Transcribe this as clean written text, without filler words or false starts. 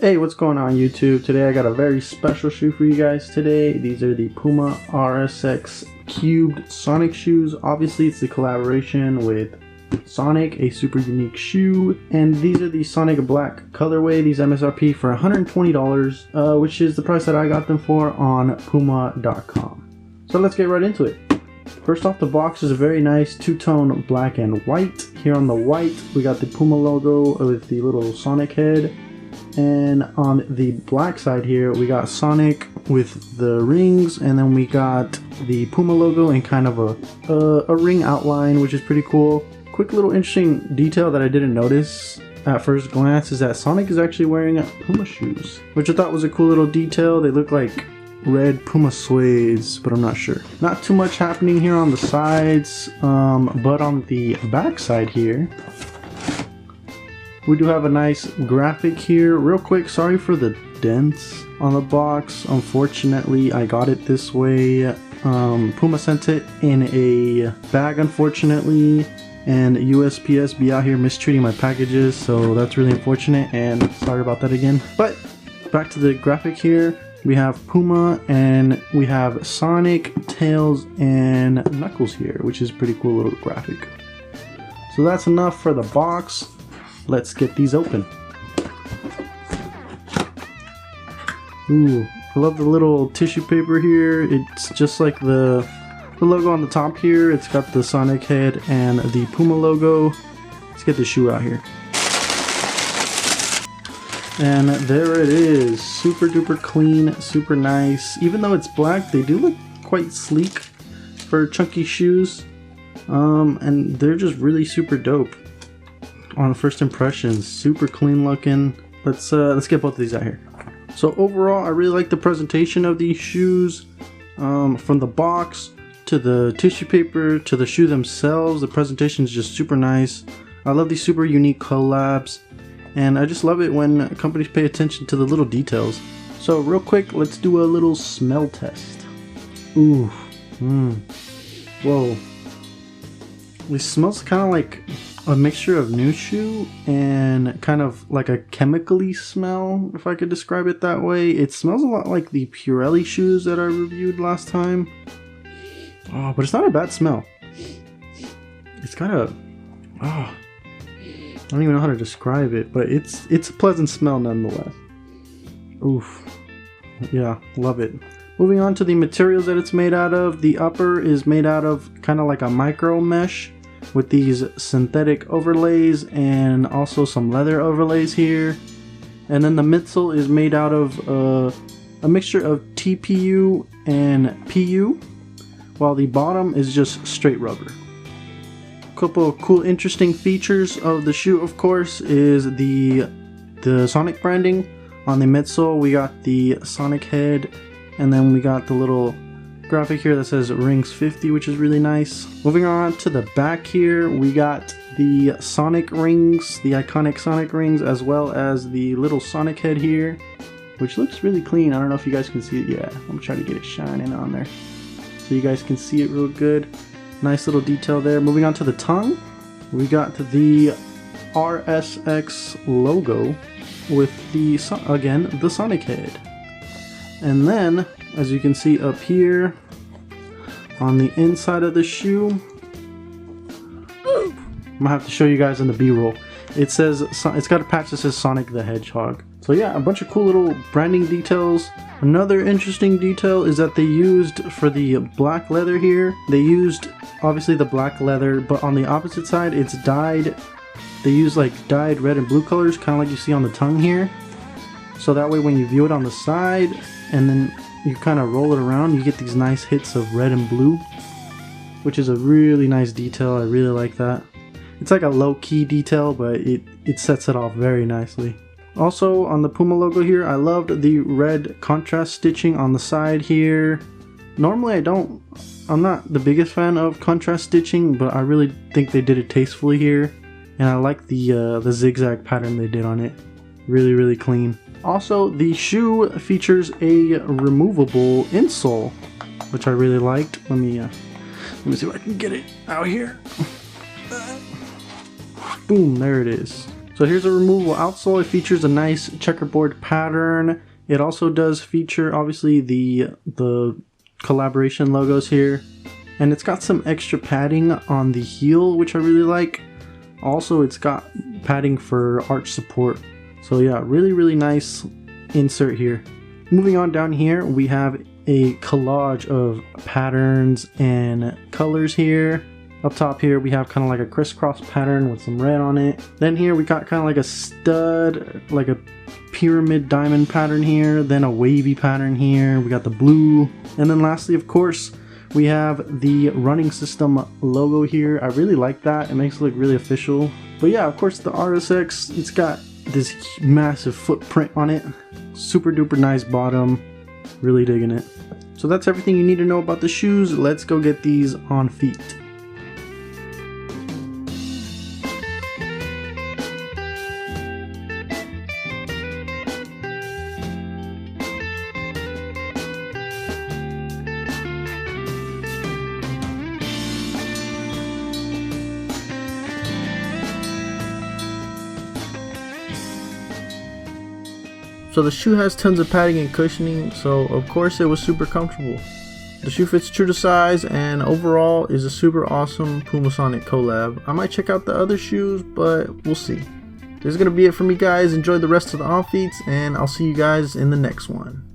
Hey, what's going on YouTube? Today I got a very special shoe for you guys today. These are the PUMA RS-X³ Sonic shoes. Obviously it's the collaboration with Sonic, a super unique shoe. And these are the Sonic Black colorway. These MSRP for $120, which is the price that I got them for on PUMA.com. So let's get right into it. First off the box is a very nice two-tone black and white. Here on the white we got the PUMA logo with the little Sonic head. And on the black side here we got Sonic with the rings, and then we got the PUMA logo in kind of a ring outline, which is pretty cool. Quick little interesting detail that I didn't notice at first glance is that Sonic is actually wearing PUMA shoes, which I thought was a cool little detail. They look like red PUMA suedes, but I'm not sure. Not too much happening here on the sides, but on the back side here we do have a nice graphic here. Real quick, sorry for the dents on the box. Unfortunately, I got it this way. PUMA sent it in a bag, unfortunately, and USPS be out here mistreating my packages, so that's really unfortunate, and sorry about that again. But back to the graphic here. We have PUMA and we have Sonic, Tails, and Knuckles here, which is a pretty cool little graphic. So that's enough for the box. Let's get these open. Ooh, I love the little tissue paper here. It's just like the logo on the top here. It's got the Sonic head and the PUMA logo. Let's get the shoe out here. And there it is. Super duper clean, super nice. Even though it's black, they do look quite sleek for chunky shoes. And they're just really super dope. On first impressions, super clean looking. Let's get both of these out here. So overall, I really like the presentation of these shoes. From the box to the tissue paper to the shoe themselves, the presentation is just super nice. I love these super unique collabs, and I just love it when companies pay attention to the little details. So real quick, let's do a little smell test. Ooh, whoa. It smells kind of like a mixture of new shoe and kind of like a chemically smell, if I could describe it that way. It smells a lot like the Pirelli shoes that I reviewed last time. Oh, but it's not a bad smell. It's kind of, I don't even know how to describe it, but it's a pleasant smell nonetheless. Oof. Yeah, love it. Moving on to the materials that it's made out of. The upper is made out of kind of like a micro mesh with these synthetic overlays and also some leather overlays here. And then the midsole is made out of a mixture of TPU and PU, while the bottom is just straight rubber. A couple of cool interesting features of the shoe, of course, is the Sonic branding. On the midsole we got the Sonic head, and then we got the little graphic here that says rings 50, which is really nice. Moving on to the back here, we got the Sonic rings, the iconic Sonic rings, as well as the little Sonic head here, which looks really clean. I don't know if you guys can see it. Yeah, I'm gonna try to get it shining on there so you guys can see it real good. Nice little detail there. Moving on to the tongue, we got the RS-X logo with the Sonic head. And then, as you can see up here on the inside of the shoe, I'm gonna have to show you guys in the B-roll. It says, it's got a patch that says Sonic the Hedgehog. So yeah, a bunch of cool little branding details. Another interesting detail is that they used, for the black leather here, they used obviously the black leather, but on the opposite side it's dyed. They use like dyed red and blue colors, kind of like you see on the tongue here. So that way when you view it on the side and then you kind of roll it around, you get these nice hits of red and blue, which is a really nice detail. I really like that. It's like a low-key detail, but it sets it off very nicely. Also on the PUMA logo here, I loved the red contrast stitching on the side here. Normally I'm not the biggest fan of contrast stitching, but I really think they did it tastefully here, and I like the zigzag pattern they did on it. Really, really clean. Also, the shoe features a removable insole, which I really liked. Let me see if I can get it out here. Boom, there it is. So here's a removable outsole. It features a nice checkerboard pattern. It also does feature obviously the collaboration logos here. And it's got some extra padding on the heel, which I really like. Also, it's got padding for arch support. So yeah, really nice insert here. Moving on down here, we have a collage of patterns and colors here. Up top here, we have kind of like a crisscross pattern with some red on it. Then here we got kind of like a stud, like a pyramid diamond pattern here. Then a wavy pattern here. We got the blue. And then lastly, of course, we have the running system logo here. I really like that. It makes it look really official. But yeah, of course, the RS-X, it's got this massive footprint on it. Super duper nice bottom. Really digging it. So that's everything you need to know about the shoes. Let's go get these on feet. So the shoe has tons of padding and cushioning, so of course it was super comfortable. The shoe fits true to size and overall is a super awesome PUMA Sonic collab. I might check out the other shoes, but we'll see. This is going to be it for me, guys. Enjoy the rest of the on feets and I'll see you guys in the next one.